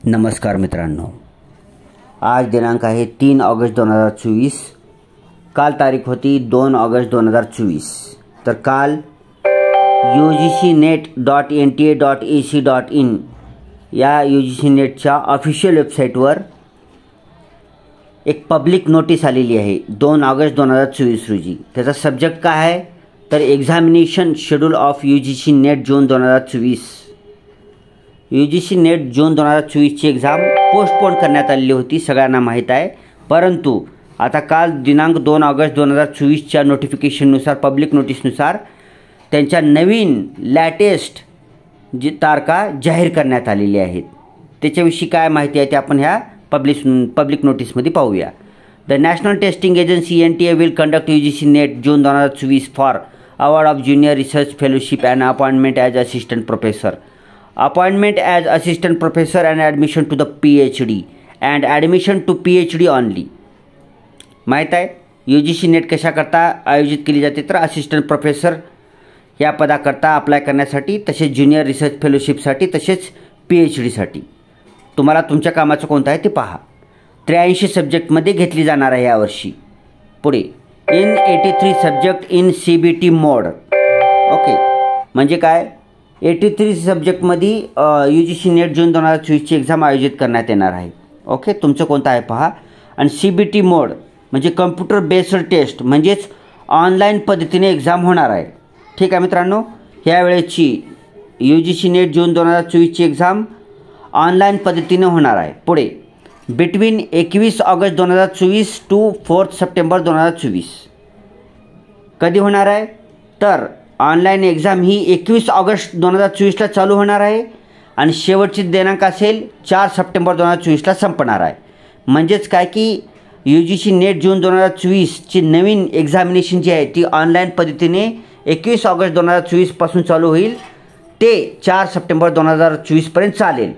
नमस्कार मित्रांनो, आज दिनांक आहे 3 ऑगस्ट 2024. काल तारीख होती 2 ऑगस्ट 2024. तर काल ugcnet.nta.ac.in या UGC नेटच्या ऑफिशियल वेबसाईटवर एक पब्लिक नोटीस आलेली आहे 2 ऑगस्ट 2024 रोजी. त्याचा सब्जेक्ट काय आहे तर examination schedule of UGC net June 2024. UGC net June 2024ची एक्झाम पोस्टपोन करण्यात आलेली होती, सगळ्यांना माहीत आहे. परंतु आता काल दिनांक 2 ऑगस्ट 2024च्या नोटिफिकेशननुसार, पब्लिक नोटीसनुसार त्यांच्या नवीन लॅटेस्ट जी तारखा जाहीर करण्यात आलेली आहेत. त्याच्याविषयी काय माहिती आहे ते आपण ह्या पब्लिक नोटीसमध्ये पाहूया. The national testing agency NTA will conduct UGC net June 2024 for award of junior research fellowship and appointment as assistant professor. Appointment as assistant professor and admission to the PhD and admission to PhD only. माहीत आहे UGC net कशाकरता आयोजित केली जाते तर assistant professor या पदाकरता apply करण्यासाठी, तसेच junior research फेलोशिपसाठी, तसेच PhDसाठी. तुम्हाला तुमच्या कामाचं कोणतं आहे ते पहा. 83 सब्जेक्टमध्ये घेतली जाणार आहे यावर्षी. पुढे in 83 subject in CBT mode. Okay, म्हणजे काय 83 सब्जेक्टमध्ये UGC नेट जून 2024ची एक्झाम आयोजित करण्यात येणार आहे. ओके, तुमचं कोणतं आहे पहा. आणि CBT मोड म्हणजे कम्प्युटर बेस्ड टेस्ट, म्हणजेच ऑनलाईन पद्धतीने एक्झाम होणार आहे. ठीक आहे मित्रांनो, ह्यावेळेची UGC नेट जून 2024ची एक्झाम ऑनलाईन पद्धतीने होणार आहे. पुढे बिटवीन 21 ऑगस्ट 2024 टू 4 सप्टेंबर 2024 कधी होणार आहे तर ऑनलाईन एक्झाम ही 21 ऑगस्ट 2024ला चालू होणार आहे आणि शेवटची दिनांक असेल 4 सप्टेंबर 2024ला संपणार आहे. म्हणजेच काय की UGC नेट जून 2024ची नवीन एक्झामिनेशन जी आहे ती ऑनलाईन पद्धतीने 21 ऑगस्ट 2024पासून चालू होईल ते 4 सप्टेंबर 2024पर्यंत चालेल.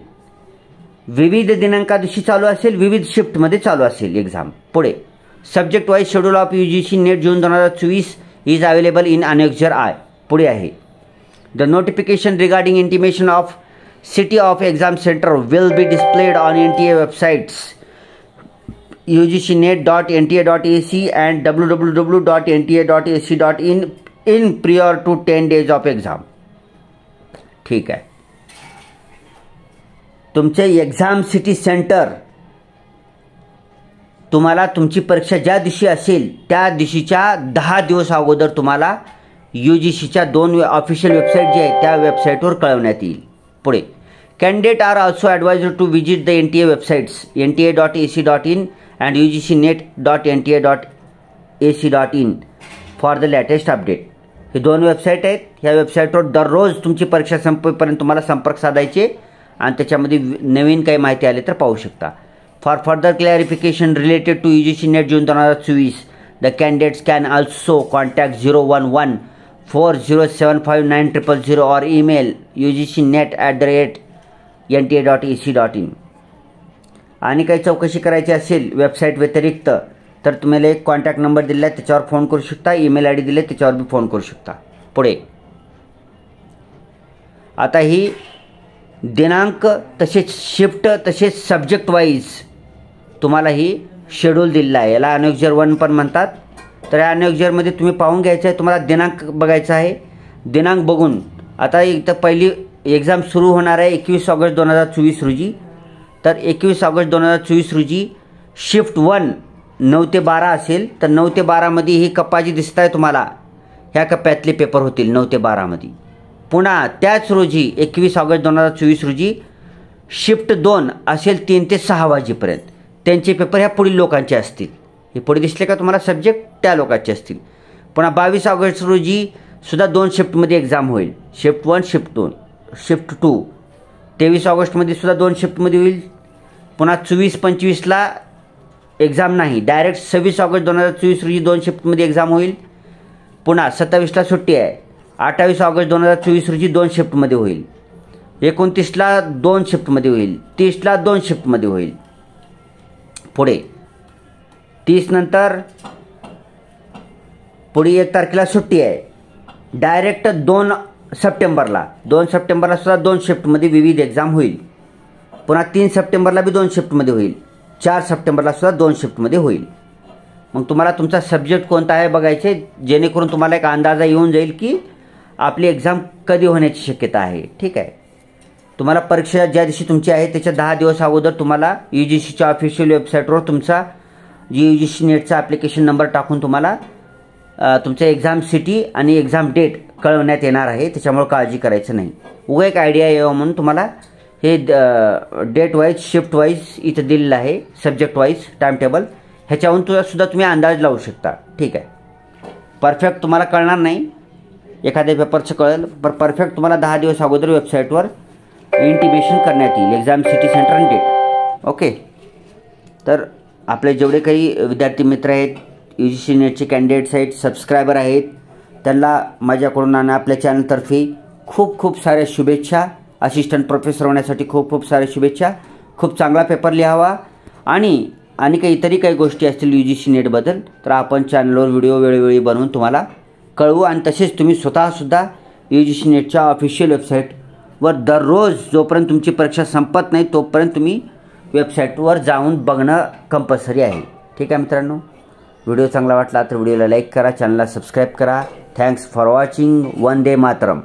विविध दिनांका दिवशी चालू असेल, विविध शिफ्टमध्ये चालू असेल एक्झाम. पुढे subject wise schedule of UGC net June 2024 is available in annexure I. पुढे आहे the notification regarding intimation of city of exam centre will be displayed on NTA websites ugcnet.nta.ac and www.nta.ac.in in prior to 10 days of exam. ठीक आहे, तुमचे exam city centre तुम्हाला तुमची परीक्षा ज्या दिवशी असेल त्या दिवशीच्या 10 दिवस अगोदर तुम्हाला UGCच्या 2 ऑफिशियल वेबसाईट जे आहेत त्या वेबसाईटवर कळवण्यात येईल. पुढे candidate are also advised to visit the NTA websites nta.ac.in and ugcnet.nta.ac.in for the latest update. हे 2 वेबसाईट आहेत. ह्या वेबसाईटवर दररोज तुमची परीक्षा संपेपर्यंत तुम्हाला संपर्क साधायचे आणि त्याच्यामध्ये नवीन काही माहिती आली तर पाहू शकता. For further clarification related to UGC NET June 2024, the candidates can also contact 011-4075-9000 or email ugcnet@nta.ac.in. आणि काही चौकशी करायची असेल वेबसाईट व्यतिरिक्त तर तुम्हाला एक कॉन्टॅक्ट नंबर दिला आहे त्याच्यावर फोन करू शकता, ईमेल ID दिले त्याच्यावर बी फोन करू शकता. पुढे आता ही दिनांक तसेच शिफ्ट तसेच सब्जेक्ट वाईज तुम्हाला ही शेड्यूल दिलेला आहे. याला अनेक्झर 1 पण म्हणतात. तर या अनेक्झरमध्ये तुम्ही पाहून घ्यायचं आहे, तुम्हाला दिनांक बघायचा आहे. दिनांक बघून आता इथं पहिली एक्झाम सुरू होणार आहे 21 ऑगस्ट 2024 रोजी. तर 21 ऑगस्ट 2024 रोजी शिफ्ट 1 9 ते 12 असेल. तर 9 ते 12मध्ये ही कप्पा जी दिसत आहे तुम्हाला, ह्या कप्प्यातले पेपर होतील 9 ते 12मध्ये. पुन्हा त्याच रोजी 21 ऑगस्ट 2024 रोजी शिफ्ट 2 असेल 3 ते 6 वाजेपर्यंत. त्यांचे पेपर ह्या पुढील लोकांचे असतील. हे पुढे दिसले का तुम्हाला सब्जेक्ट त्या लोकांचे असतील. पुन्हा 22 ऑगस्ट रोजी सुद्धा 2 शिफ्टमध्ये एक्झाम होईल. Shift 1, shift 2, shift 2. 23 ऑगस्टमध्ये सुद्धा 2 शिफ्टमध्ये होईल. पुन्हा 24-25ला एक्झाम नाही, डायरेक्ट 26 ऑगस्ट 2024 रोजी 2 शिफ्टमध्ये एक्झाम होईल. पुन्हा 27ला सुट्टी आहे. 28 ऑगस्ट 2024 रोजी 2 शिफ्टमध्ये होईल. 29ला 2 शिफ्टमध्ये होईल. 30ला 2 शिफ्टमध्ये होईल. पुढे 30 नंतर पुढे 1 तारखेला सुट्टी आहे. डायरेक्ट 2 सप्टेंबरला सुद्धा 2 शिफ्टमध्ये विविध एक्झाम होईल. पुन्हा 3 सप्टेंबरला बी 2 शिफ्टमध्ये होईल, 4 सप्टेंबरला सुद्धा 2 शिफ्टमध्ये होईल. मग तुम्हाला तुमचा सब्जेक्ट कोणता आहे बघायचे, जेणेकरून तुम्हाला एक अंदाजा येऊन जाईल की आपली एक्झाम कधी होण्याची शक्यता आहे. ठीक आहे. तुम्हाला परीक्षा ज्या दिवशी तुमची आहे त्याच्या 10 दिवस अगोदर तुम्हाला UGCच्या ऑफिशियल वेबसाईटवर तुमचा UGC नेटचा ॲप्लिकेशन नंबर टाकून तुम्हाला तुमचं एक्झाम सिटी आणि एक्झाम डेट कळवण्यात येणार आहे. त्याच्यामुळे काळजी करायचं नाही. उगा एक आयडिया यावं म्हणून तुम्हाला हे डेट वाईज शिफ्ट वाईज इथं दिलेलं आहे, सब्जेक्ट वाईज टाइम टेबल. ह्याच्यावरून सुद्धा तुम्ही अंदाज लावू शकता. ठीक आहे. परफेक्ट तुम्हाला कळणार नाही, एखाद्या पेपरचं कळेल, पण परफेक्ट तुम्हाला 10 दिवस अगोदर वेबसाईटवर इंटिमेशन करण्यात येईल एक्झाम सिटी सेंटर आणि डेट. ओके. तर आपले जेवढे काही विद्यार्थी मित्र आहेत, UGC नेटचे कॅन्डिडेट्स आहेत, सबस्क्रायबर आहेत, त्यांना माझ्याकडून आणि आपल्या चॅनलतर्फे खूप खूप साऱ्या शुभेच्छा. असिस्टंट प्रोफेसर होण्यासाठी खूप खूप साऱ्या शुभेच्छा. खूप चांगला पेपर लिहावा आणि काही इतरही काही गोष्टी असतील UGC नेटबद्दल तर आपण चॅनलवर व्हिडिओ वेळोवेळी बनवून तुम्हाला कळवू. आणि तसेच तुम्ही स्वतःसुद्धा UGC नेटच्या ऑफिशियल वेबसाईटवर दररोज जोपर्यंत तुमची परीक्षा संपत नाही तोपर्यंत तुम्ही वेबसाईटवर जाऊन बघणं कंपल्सरी आहे. ठीक आहे मित्रांनो. व्हिडिओ चांगला वाटला तर व्हिडिओला लाईक करा, चॅनलला सबस्क्राईब करा. Thanks for watching. Vande Mataram.